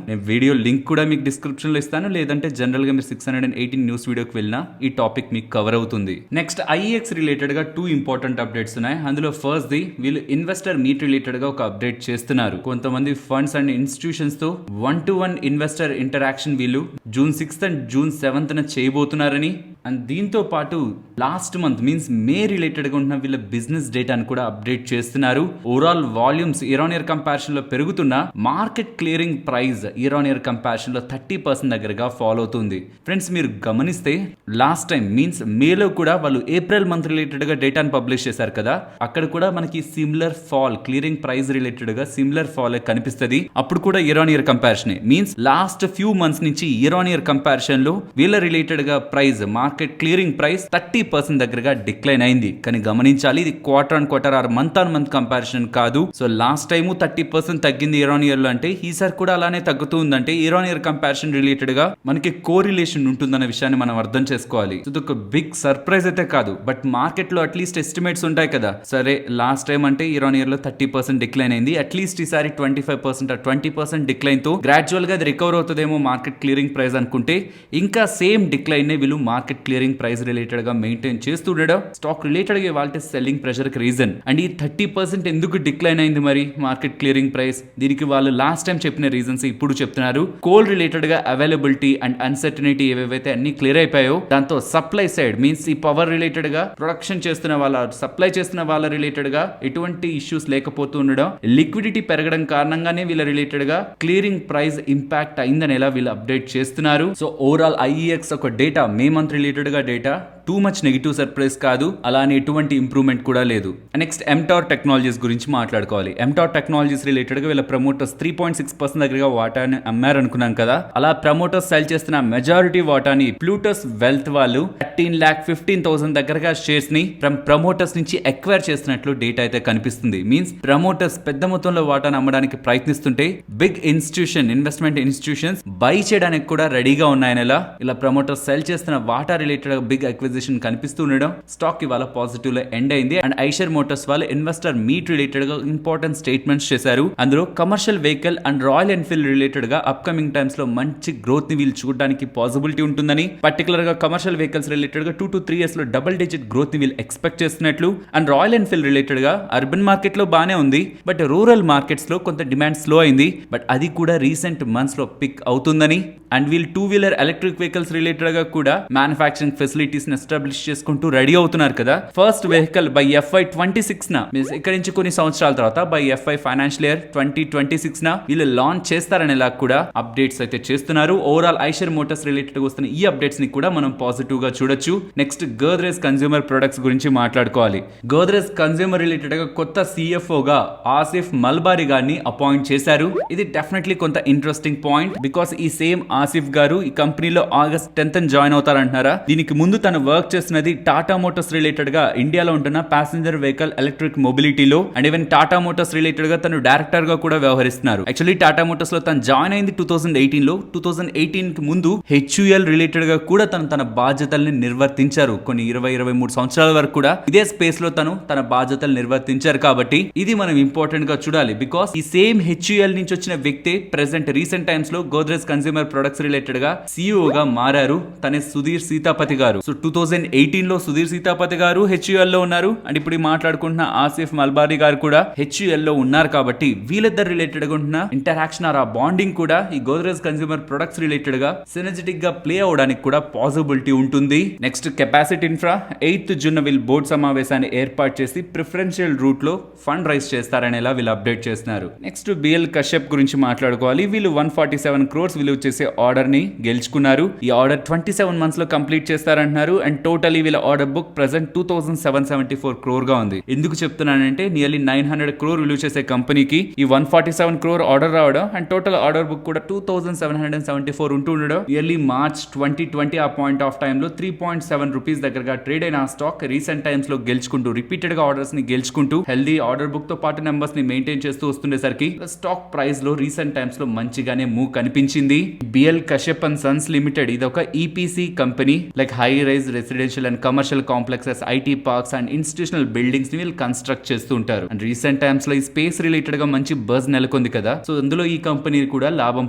నేను వీడియో లింక్ కూడా మీకు డిస్క్రిప్షన్ లో ఇస్తాను, లేదంటే జనరల్ గా మీరు 618 న్యూస్ వీడియోకి వెళ్ళినా ఈ టాపిక్ మీకు కవర్ అవుతుంది. నెక్స్ట్ ఐఎక్స్ రిలేటెడ్ గా 2 ఇంపార్టెంట్ అప్డేట్స్ ఉన్నాయి. అందులో ఫస్ట్ ది వీళ్ళు ఇన్వెస్టర్ మీట్ రిలేటెడ్ గా ఒక అప్డేట్ చేస్తున్నారు. కొంతమంది ఫండ్స్ అండ్ ఇన్స్టిట్యూషన్స్ తో 1-to-1 ఇన్వెస్టర్ ఇంటరాక్షన్ ఇంటరాక్షన్ వీళ్ళు June 6th and June 7th చేయబోతున్నారని, అండ్ దీంతో పాటు లాస్ట్ మంత్ మీన్స్ మే రిలేటెడ్గా ఉన్న వీళ్ళ బిజినెస్ డేటాను కూడా అప్డేట్ చేస్తున్నారు. Overall volumes year on year comparison లో పెరుగుతున్న, market clearing price year on year comparison లో 30% దగ్గరగా ఫాలో అవుతుంది. ఫ్రెండ్స్ మీరు గమనిస్తే లాస్ట్ టైం మీన్స్ మేలో కూడా వాళ్ళు ఏప్రిల్ మంత్ రిలేటెడ్ గా డేటాను పబ్లిష్ చేశారు కదా, అక్కడ కూడా మనకి similar fall clearing price related గా సిమిలర్ ఫాల్ కనిపిస్తుంది. అప్పుడు కూడా year on year comparison means last few months నుంచి ఇయర్ ఆన్ ఇయర్ కంపారిజన్ లో వీళ్ళ రిలేటెడ్ గా ప్రైస్ మార్కెట్ క్లియరింగ్ ప్రైస్ 30% దగ్గరగా డిక్లైన్ అయింది. కానీ గమనించాలి, ఇది quarter on quarter are month on month comparison కాదు. సో లాస్ట్ టైం 30% తగ్గింది ఇయర్ ఆన్ ఇయర్ లో అంటే ఈసారి కూడా అలానే తగ్గుతూ ఉందంటే year on year comparison related గా మనకి కోరిలేషన్ ఉంటుందన్న విషయాన్ని మనం అర్థం చేసుకోవాలి. ఇది ఒక బిగ్ సర్ప్రైజ్ అయితే కాదు, బట్ మార్కెట్ లో అట్లీస్ట్ ఎస్టిమేట్స్ ఉంటాయి కదా, సరే లాస్ట్ టైం అంటే ఇయర్ ఆన్ ఇయర్ లో 30% డిక్లైన్ అయింది, అట్లీస్ట్ ఈసారి 25% 20% డిక్లైన్ తో గ్రాడ్యువల్ గా అది రికవర్ అవుతుందేమో మార్కెట్ క్లియరింగ్ ప్రైస్ అనుకుంటే, ఇంకా సేమ్ డిక్లైన్ నే వీళ్ళు మార్కెట్ క్లియరింగ్ ప్రైస్ రిలేటెడ్ గా మెయింటైన్ చేస్తుండడం స్టాక్ రిలేటెడ్ గా వాళ్ళ సెల్లింగ్ ప్రెషర్ కి రీజన్. అండ్ ఈ 30% ఎందుకు డిక్లైన్ అయింది మరి మార్కెట్ క్లియరింగ్ ప్రైస్? దీనికి వాళ్ళు లాస్ట్ టైం చెప్పిన రీజన్స్ ఇప్పుడు చెప్తున్నారు. కోల్ రిలేటెడ్ గా అవైలబిలిటీ అండ్ అన్సర్టనిటీ ఏవైతే అన్ని క్లియర్ అయిపోయాయో, దాంతో సప్లై సైడ్ మీన్స్ ఈ పవర్ రిలేటెడ్ గా ప్రొడక్షన్ చేస్తున్న వాళ్ళ సప్లై చేస్తున్న వాళ్ళ రిలేటెడ్ గా ఎటువంటి ఇష్యూస్ లేకపోతూ ఉండడం, లిక్విడిటీ పెరగడం కారణంగానే వీళ్ళ రిలేటెడ్ గా క్లియరింగ్ ప్రైస్ ఇంపాక్ట్ అయిందని ఎలా వీళ్ళు అప్డేట్ చేస్తున్నారు. సో ఓవరాల్ ఐఈఎక్స్ ఒక డేటా మే మంత్ రిలేటెడ్ గా data too much negative surprise కాదు, అలానే ఎటువంటి ఇంప్రూవ్మెంట్ కూడా లేదు. నెక్స్ట్ ఎంటార్ టెక్నాలజీస్ గురించి మాట్లాడుకోవాలి. ఎంటార్ టెక్నాలజీస్ రిలేటెడ్ గా వీళ్ళ ప్రమోటర్స్ 3.6% దగ్గరగా వాటాని అమ్మారనుకున్నాం కదా, అలా ప్రమోటర్స్ సెల్ చేస్తున్న మెజారిటీ వాటాని ప్లూటస్ వెల్త్ వాళ్ళు 13,15,000 దగ్గరగా షేర్స్ ని ప్రమోటర్స్ నుంచి ఎక్వైర్ చేస్తున్నట్లు డేటా అయితే కనిపిస్తుంది. మీన్స్ ప్రమోటర్స్ పెద్ద మొత్తంలో వాటాను అమ్మడానికి ప్రయత్నిస్తుంటే బిగ్ ఇన్వెస్ట్మెంట్ ఇన్స్టిట్యూషన్స్ బై చేయడానికి కూడా రెడీగా ఉన్నాయని ఇలా ప్రమోటర్స్ సెల్ చేస్తున్న వాటా రిలేటెడ్ బిగ్ అక్విజిషన్ కనిపిస్తూ ఉండడం స్టాక్ ఇవాళ పాజిటివ్ లో ఎండ్ అయింది. అండ్ ఐషర్ మోటార్స్ వాళ్ళు ఇన్వెస్టర్ మీట్ రిలేటెడ్ గా ఇంపార్టెంట్ స్టేట్మెంట్స్ చేశారు. అందులో commercial vehicle and royal Enfield related గా అప్కమింగ్ టైమ్స్ లో మంచి గ్రోత్ ని వీళ్ళు చూడడానికి పాసిబిలిటీ ఉంటుందని, పర్టికులర్ గా కమర్షియల్ వెహికల్స్ రిలేటెడ్ గా 2 to 3 years లో డబుల్ డిజిట్ గ్రోత్ ని వీళ్ళు ఎక్స్పెక్ట్ చేస్తున్నట్లు, అండ్ రాయల్ ఎన్ఫీల్డ్ రిలేటెడ్ గా అర్బన్ మార్కెట్ లో బానే ఉంది, బట్ రూరల్ మార్కెట్స్ లో కొంత డిమాండ్ స్లో అయింది, బట్ అది కూడా రీసెంట్ మంత్స్ లో పిక్ అవుతుందని, అండ్ వీళ్ళు 2-wheeler ఎలక్ట్రిక్ వెహికల్స్ రిలేటెడ్ గా కూడా మ్యానుఫ్యాక్చరింగ్ ఫెసిలిటీస్ ఎస్టాబ్లిష్ చేసుకుంటూ రెడీ అవుతున్నారు కదా. ఫస్ట్ వెహికల్ బై FY26 ఇక్కడ నుంచి కొన్ని సంవత్సరాల తర్వాత బై FY ఫైనాన్షియల్ ఇయర్ 2026 వీళ్ళు లాంచ్ చేస్తారనేలా కూడా అప్డేట్స్ అయితే చేస్తున్నారు. ఓవరాల్ ఐషర్ మోటార్స్ రిలేటెడ్ వస్తున్న ఈ అప్డేట్స్ ని కూడా మనం పాజిటివ్ గా చూడొచ్చు. నెక్స్ట్ గోద్రేజ్ కన్స్యూమర్ ప్రొడక్ట్స్ గురించి మాట్లాడుకోవాలి. గోద్రేజ్ కన్స్యూమర్ రిలేటెడ్ గా కొత్త CFO గా ఆసిఫ్ మల్బారీ గారిని అపాయింట్ చేశారు. ఇది డెఫినెట్లీ కొంత ఇంట్రెస్టింగ్ పాయింట్, బికాస్ ఈ సేమ్ ఆసిఫ్ గారు ఈ కంపెనీలో August 10th జాయిన్ అవుతారంటున్నారా. దీనికి ముందు తను వర్క్ చేస్తున్నది టాటా మోటార్స్ రిలేటెడ్ గా ఇండియాలో ఉంటున్న ప్యాసింజర్ వెహికల్ ఎలక్ట్రిక్ మొబిలిటీలో, and even Tata motors related గా తను డైరెక్టర్ గా కూడా వ్యవహరిస్తున్నారు. యాక్చువల్లీ టాటా మోటార్స్ లో తను జాయిన్ అయింది 2018 లో. 2018 కి ముందు HUL రిలేటెడ్ గా కూడా తన బాధ్యతల్ని నిర్వర్తించారు. కొన్ని 20-23 సంవత్సరాల వరకు కూడా ఇదే స్పేస్ లో తన బాధ్యతలు నిర్వర్తించారు. కాబట్టి ఇది మనం ఇంపార్టెంట్ గా చూడాలి, బికాస్ ఈ సేమ్ HUL నుంచి వచ్చిన వ్యక్తి ప్రెసెంట్ రీసెంట్ టైమ్స్ లో గోద్రేజ్ కన్స్యూమర్ ప్రొడక్ట్స్ రిలేటెడ్ గా CEO గా మారారు. తనే సుధీర్ సీతాపతి గారు. సో 2018 లో సుధీర్ సీతాపతి గారు HUL లో ఉన్నారు, అండ్ ఇప్పుడు మాట్లాడుకుంటున్న ఆసిఫ్ మల్బారీ గారు కూడా HUL లో ఉన్నారు. కాబట్టి వీళ్ళిద్దరు రిలేటెడ్ గా ఉంటున్న ఇంటరాక్షన్ ఆ బాండింగ్ కూడా ఈ గోద్రేజ్ కన్స్యూమర్ ప్రొడక్ట్స్ రిలేటెడ్ గా సినర్జెటిక్ గా ప్లే అవడానికి కూడా పాసిబిలిటీ ఉంటుంది. Next capacity infra 8th June వీళ్ళు బోర్డు సమావేశాన్ని ఏర్పాటు చేసి ప్రిఫరెన్షియల్ రూట్ లో ఫండ్ రైజ్ చేస్తారనేలా వీళ్ళు అప్డేట్ చేస్తున్నారు. నెక్స్ట్ BL కశ్యప్ గురించి మాట్లాడుకోవాలి. వీళ్ళు 147 crores విలువ చేసే ఆర్డర్ ని గెలుచుకున్నారు. ఈ ఆర్డర్ 27 months లో కంప్లీట్ చేస్తారంటున్నారు. అండ్ టోటలీ వీళ్ళ ఆర్డర్ బుక్ ప్రెసెంట్ 2774 crore గా ఉంది. ఎందుకు చెప్తున్నానంటే నియర్లీ 900 crore విలువ చేసే కంపెనీకి ఈ 147 crore ఆర్డర్ రావడం, అండ్ టోటల్ ఆర్డర్ బుక్ కూడా 2774 ఉంటూ ఉండడం, ఇయర్లీ మార్చ్ 2020 ఆ పాయింట్ ఆఫ్ టైమ్ లో 3.7 రూపీస్ దగ్గరగా ట్రేడ్ అయిన స్టాక్ రీసెంట్ టైమ్స్ లో గెలుచుకుంటూ రిపీటెడ్ గా ఆర్డర్స్ ని గెలుచుకుంటూ హెల్దీ ఆర్డర్ బుక్ తో పాటు నెంబర్స్ ని మెయింటైన్ చేస్తూ వస్తుండేసరికి స్టాక్ ప్రైస్ లో రీసెంట్ టైమ్స్ లో మంచిగానే మూవ్ కనిపించింది. BL Kashyap and sons limited ఇది ఒక EPC company, like high rise residential and commercial complexes, IT parks and institutional buildings ని వీళ్ళు కన్స్ట్రక్ట్ చేస్తూ ఉంటారు. అండ్ రీసెంట్ టైమ్స్ లో ఈ స్పేస్ రిలేటెడ్ గా మంచి బజ్ నెలకొంది కదా, సో అందులో ఈ కంపెనీ కూడా లాభం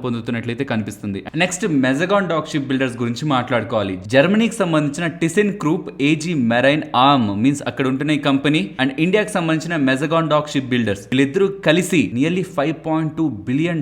పొందుతున్నట్లయితే కనిపిస్తుంది. Next Mazagon dock ship builders గురించి మాట్లాడుకోవాలి. జర్మనీకి సంబంధించిన Thyssen group, AG marine arm means అక్కడ ఉంటున్న ఈ కంపెనీ అండ్ ఇండియాకి సంబంధించిన మెజగాన్ డాక్ షిప్ బిల్డర్స్ వీళ్ళిద్దరూ కలిసి నియర్లీ $5.2 బిలియన్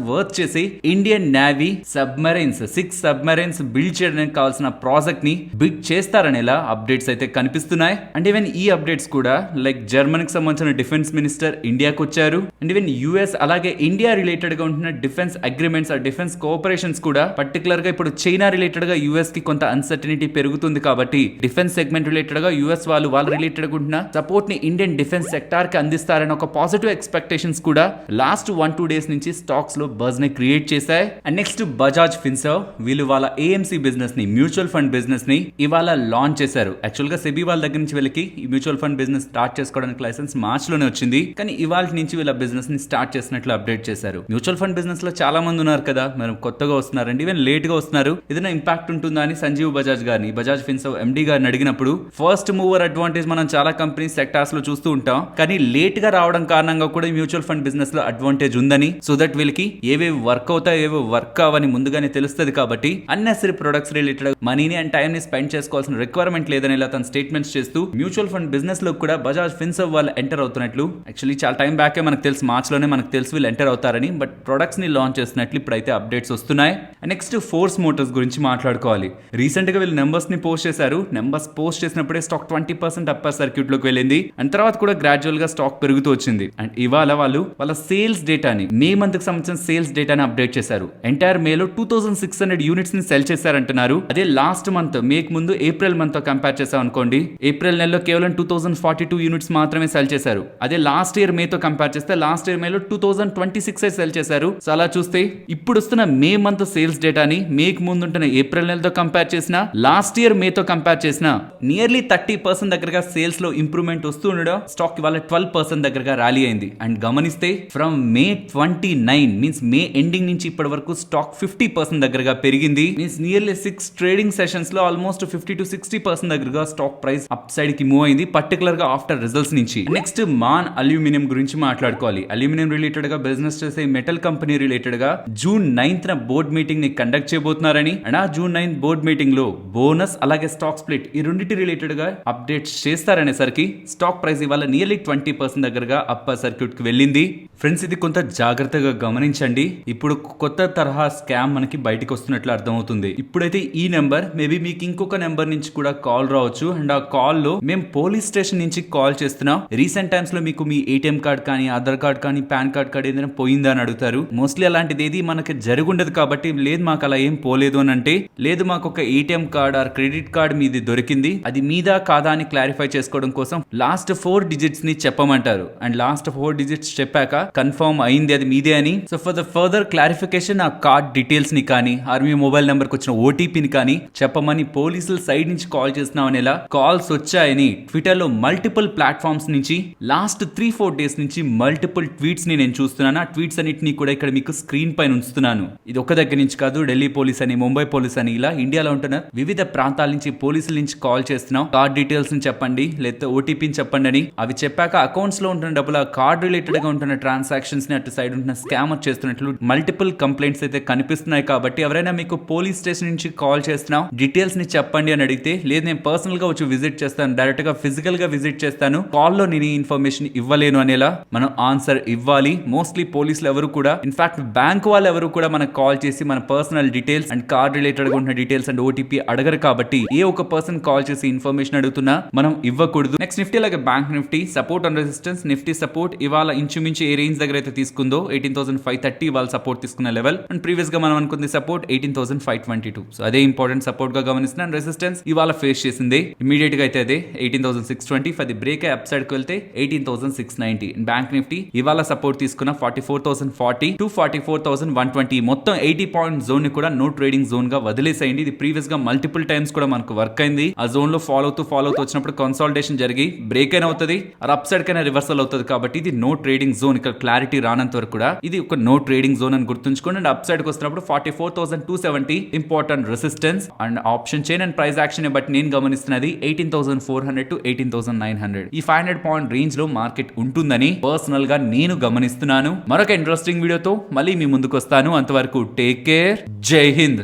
వర్త్ చేసి Indian navy submarines 6 submarines build చేయడానికి కావాల్సిన ప్రాజెక్ట్ ని బిడ్ చేస్తారనేలా అప్డేట్స్ అయితే కనిపిస్తున్నాయి. అండ్ ఈవెన్ ఈ అప్డేట్స్ కూడా లైక్ జర్మనీకి సంబంధించిన డిఫెన్స్ మినిస్టర్ ఇండియాకి వచ్చారు. అండ్ ఈవెన్ యుఎస్ అలాగే ఇండియా రిలేటెడ్ గా ఉంటున్న డిఫెన్స్ అగ్రిమెంట్స్, డిఫెన్స్ కోఆపరేషన్స్ కూడా పర్టికులర్ గా ఇప్పుడు చైనా రిలేటెడ్ గా యుఎస్ కి కొంత అన్సర్టనిటీ పెరుగుతుంది కాబట్టి డిఫెన్స్ సెగ్మెంట్ రిలేటెడ్ గా యుఎస్ వాళ్ళ రిలేటెడ్ గా ఉంటున్న సపోర్ట్ ని ఇండియన్ డిఫెన్స్ సెక్టార్ కి అందిస్తారని ఒక పాజిటివ్ ఎక్స్పెక్టేషన్స్ కూడా లాస్ట్ 1-2 డేస్ నుంచి స్టాక్స్ లో బజ్ ని క్రియేట్ చేశాయి. అండ్ నెక్స్ట్ బజాజ్ ఫిన్సర్వ్ వీళ్ళు వాళ్ళ ఏఎంసీ బిజినెస్ ని, మ్యూచువల్ ఫండ్ బిజినెస్ ని ఇవాళ లాంచ్ చేశారు. యాక్చువల్ గా సెబీ వాళ్ళ దగ్గర నుంచి వీళ్ళకి ఈ మ్యూచువల్ ఫండ్ బిజినెస్ స్టార్ట్ చేసుకోవడానికి లైసెన్స్ మార్చ్ లోనే వచ్చింది, కానీ ఇవాళ నుంచి వీళ్ళ బిజినెస్ ని స్టార్ట్ చేసినట్లు అప్డేట్ చేశారు. మ్యూచువల్ ఫండ్ బిజినెస్ లో చాలా మంది ఉన్నారు కదా, మరి కొత్తగా వస్తున్నారండి, ఈవెన్ లేట్ గా వస్తున్నారు, ఏదైనా ఇంపాక్ట్ ఉంటుందా అని సంజీవ్ బజాజ్ గారిని, బజాజ్ ఫిన్సర్వ్ ఎండి గారిని అడిగినప్పుడు ఫస్ట్ మూవర్ అడ్వాంటేజ్ మనం చాలా కంపెనీస్ సెక్టార్స్ లో చూస్తూ ఉంటాం, కానీ లేట్ గా రావడం కారణంగా కూడా మ్యూచువల్ ఫండ్ బిజినెస్ లో అడ్వాంటేజ్ ఉందని, సో దట్ వీళ్ళకి ఏవేవి వర్క్ అవుతాయి ఏవో వర్క్ అవని ముందుగానే తెలుస్తుంది కాబట్టి అన్నెసరీ ప్రొడక్ట్స్ రిలేటెడ్ మనీని అండ్ టైం ని స్పెండ్ చేసుకోవాల్సిన రిక్వైర్మెంట్ లేదని ఇలా తన స్టేట్మెంట్స్ చేస్తూ మ్యూచువల్ ఫండ్ బిజినెస్ లో కూడా బజాజ్ ఫిన్సర్వ్ వాళ్ళు ఎంటర్ అవుతున్నట్లు యాక్చువల్లీ చాలా టైం బ్యాకే మనకు తెలుసు, మార్చ్ లోనే మనకు తెలుసు వీళ్ళు ఎంటర్ అవుతారని, బట్ ప్రొడక్ట్స్ ని లాంచ్ చేసినట్లు ఇప్పుడైతే అప్డేట్స్ వస్తున్నాయి. నెక్స్ట్ ఫోర్స్ మోటార్స్ గురించి మాట్లాడుకోవాలి. రీసెంట్ గా వీళ్ళు నెంబర్స్ ని పోస్ట్ చేశారు. నెంబర్స్ పోస్ట్ చేసినప్పుడే స్టాక్ 20% అప్పర్ సర్క్యూట్ లోకి వెళ్ళింది అండ్ తర్వాత కూడా గ్రాడ్యువల్ గా స్టాక్ పెరుగుతూ వచ్చింది. అండ్ ఇవాళ వాళ్ళ సేల్స్ డేటాని, మే మంత్ కి సంబంధించిన సేల్స్ డేటాని అప్డేట్ చేశారు. ఎంటైర్ మేలో 2600 యూనిట్స్ ని సెల్ చేశారంటున్నారు. అదే లాస్ట్ మంత్ మేకు ముందు ఏప్రిల్ మంత్ తో కంపేర్ చేసాం అనుకోండి, ఏప్రిల్ నెలలో కేవలం 2042 యూనిట్స్ మాత్రమే సెల్ చేశారు. అదే లాస్ట్ ఇయర్ మే తో కంపేర్ చేస్తే లాస్ట్ ఇయర్ మేలో 2026 సెల్ చేశారు. సో అలా చూస్తే ఇప్పుడు వస్తున్న మే మంత్ సేల్స్ డేటాని మేకు ముందు ఉంటున్న ఏప్రిల్ నెలతో కంపేర్ చేసిన, లాస్ట్ ఇయర్ మే తో కంపేర్ చేసిన నియర్లీ 30% దగ్గరగా సేల్స్ లో ఇంప్రూవ్మెంట్ వస్తూ ఉండడం స్టాక్ ఇవాళ 12% దగ్గరగా ర్యాలీ అయింది. అండ్ గమనిస్తే from May 29 means May ending నుంచి ఇప్పటి వరకు స్టాక్ 50% దగ్గరగా పెరిగింది. మీన్స్ నియర్లీ 6 ట్రేడింగ్ సెషన్స్ లో ఆల్మోస్ట్ 50-60% దగ్గరగా స్టాక్ ప్రైస్ అప్ సైడ్ కి మూవ్ అయింది, పర్టికులర్ గా ఆఫ్టర్ రిజల్ట్స్ నుంచి. నెక్స్ట్ మాన్ అల్యూమినియం గురించి మాట్లాడుకోవాలి. అల్యూమినియం రిలేటెడ్ గా బిజినెస్ చేసే మెటల్ కంపెనీ రిలేటెడ్ గా జూన్ 9th బోర్డ్ మీటింగ్ ని కండక్ట్ చేయబోతున్నారని, అండ్ ఆ జూన్ 9 బోర్డ్ మీటింగ్ లో బోనస్ అలాగే స్టాక్ స్ప్లిట్ ఈ రెండింటి రిలేటెడ్ గా అప్డేట్స్ చేస్తారనేసరికి స్టాక్ ప్రైస్ ఇవాళ నియర్లీ 20% దగ్గరగా అప్పర్ సర్క్యూట్ కి వెళ్ళింది. ఫ్రెండ్స్ ఇది కొంత జాగ్రత్తగా గమనించండి. ఇప్పుడు కొత్త తరహా స్కామ్ మనకి బయటకు వస్తున్నట్లు అర్థమవుతుంది. ఇప్పుడైతే ఈ నెంబర్ మేబీ మీకు ఇంకొక నెంబర్ నుంచి కూడా కాల్ రావచ్చు, అండ్ ఆ కాల్ లో మేము పోలీస్ స్టేషన్ నుంచి కాల్ చేస్తున్నాం, రీసెంట్ టైమ్స్ లో మీకు మీ ఏటీఎం కార్డ్ కానీ ఆధార్ కార్డ్ కానీ పాన్ కార్డ్ ఏదైనా పోయిందా అని అడుగుతారు. మోస్ట్లీ అలాంటిది ఏది మనకి జరుగుండదు కాబట్టి లేదు మాకు అలా ఏం పోలేదు అని అంటే, లేదు మాకు ఒక ATM card or credit card మీది దొరికింది, అది మీదా కాదా అని క్లారిఫై చేసుకోవడం కోసం లాస్ట్ 4 డిజిట్స్ ని చెప్పమంటారు. అండ్ లాస్ట్ 4 డిజిట్స్ చెప్పాక కన్ఫర్మ్ అయింది అది మీదే అని, so for the further clarification ఆ కార్డ్ డీటెయిల్స్ ని కానీ ఆర్మీ మొబైల్ నెంబర్ కి వచ్చిన ఓటీపీని కానీ చెప్పమని పోలీసుల సైడ్ నుంచి కాల్ చేస్తున్నాం అనేలా కాల్స్ వచ్చాయని ట్విట్టర్ లో మల్టిపుల్ ప్లాట్ఫామ్స్ నుంచి లాస్ట్ 3-4 డేస్ నుంచి మల్టిపుల్ ట్వీట్స్ ని నేను చూస్తున్నాను. ఆ ట్వీట్స్ అన్నిటిని కూడా ఇక్కడ మీకు స్క్రీన్ పైన ఉంచుతున్నాను. ఇది ఒక దగ్గర నుంచి కాదు, ఢిల్లీ పోలీస్ అని, ముంబై పోలీస్ అని, ఇలా ఇండియాలో ఉంటున్న వివిధ ప్రాంతాల నుంచి పోలీసుల నుంచి కాల్ చేస్తున్నాం, కార్డ్ డీటెయిల్స్ ని చెప్పండి లేకపోతే ఓటీపీని చెప్పండి అని. అవి చెప్పాక అకౌంట్స్ లో ఉంటున్న డబ్బులు, ఆ కార్డ్ రిలేటెడ్ గా ఉంటున్న ట్రాన్సాక్షన్స్ ని అటు సైడ్ ఉంటున్న స్కామర్ చేస్తున్నట్లు మల్టిపుల్ కంప్లైంట్స్ అయితే కనిపిస్తున్నాయి. కాబట్టి ఎవరైనా మీకు పోలీస్ స్టేషన్ నుంచి కాల్ చేస్తున్నాం డీటెయిల్స్ ని చెప్పండి అని అడిగితే, లేదు నేను పర్సనల్ గా వచ్చి విజిట్ చేస్తాను, డైరెక్ట్ గా ఫిజికల్ గా విజిట్ చేస్తాను, కాల్ లో నేను ఇన్ఫర్మేషన్ ఇవ్వలేను అనేలా మనం ఆన్సర్ ఇవ్వాలి. మోస్ట్లీ పోలీసులు ఎవరు కూడా, ఇన్ఫాక్ట్ బ్యాంక్ వాళ్ళు ఎవరు కూడా మనకు కాల్ చేసి మన personal details and card related గా ఉన్న డీటెయిల్స్ అండ్ ఓటీపీ అడగరు. కాబట్టి ఏ ఒక పర్సన్ కాల్ చేసి ఇన్ఫర్మేషన్ అడుగుతున్నా మనం ఇవ్వకూడదు. నెక్స్ట్ నిఫ్టీ అలాగే bank Nifty support and resistance. Nifty support ఇవాళ ఇంచుమించు ఏ రేంజ్ దగ్గర అయితే తీసుకుందో 18,530 ఇవాళ సపోర్ట్ తీసుకున్న లెవెల్, అండ్ ప్రీవియస్ గా మనం అనుకుంది సపోర్ట్ 18,522. సో అదే ఇంపార్టెంట్ సపోర్ట్ గా గమనిస్తున్నాను. రెసిస్టెన్స్ ఇవాళ ఫేస్ చేసింది ఇమీడియట్ గా అయితే అదే 18,620. అది బ్రేక్ అప్ సైడ్ కి వెళ్తే 18,690. బ్యాంక్ నిఫ్టీ ఇవాళ సపోర్ట్ తీసుకున్న 44,040 to 44,120. మొత్తం 80 పాయింట్ జోన్ ని కూడా నో ట్రేడింగ్ జోన్ గా వదిలేసేయండి. ఇది ప్రీవియస్ గా మల్టిపుల్ టైమ్స్ కూడా మనకు వర్క్ అయింది. ఆ జోన్ లో ఫాలో అవుతూ వచ్చినప్పుడు కన్సాలిడేషన్ జరిగి బ్రేక్ అయినా అవుతుంది, అప్ సైడ్ కైనా రివర్సల్ అవుతుంది. కాబట్టి ఇది నో ట్రేడింగ్ జోన్. ఇక్కడ క్లారిటీ రానంత వరకు కూడా ఇది ఒక నో ట్రేడింగ్ జోన్ అని గుర్తుంచుకోండి. అండ్ అప్ సైడ్ కి వస్తున్నప్పుడు 44,270 important resistance. And option chain and price price action బట్టి నేను గమనిస్తున్నది 18,400 to 18,900 ఈ 500 పాయింట్ రేంజ్ లో మార్కెట్ ఉంటుందని పర్సనల్ గా నేను గమనిస్తున్నాను. మరొక ఇంట్రెస్టింగ్ వీడియోతో మళ్ళీ మీ ముందుకు వస్తాను. అంతవరకు టేక్ కేర్. జై హింద్.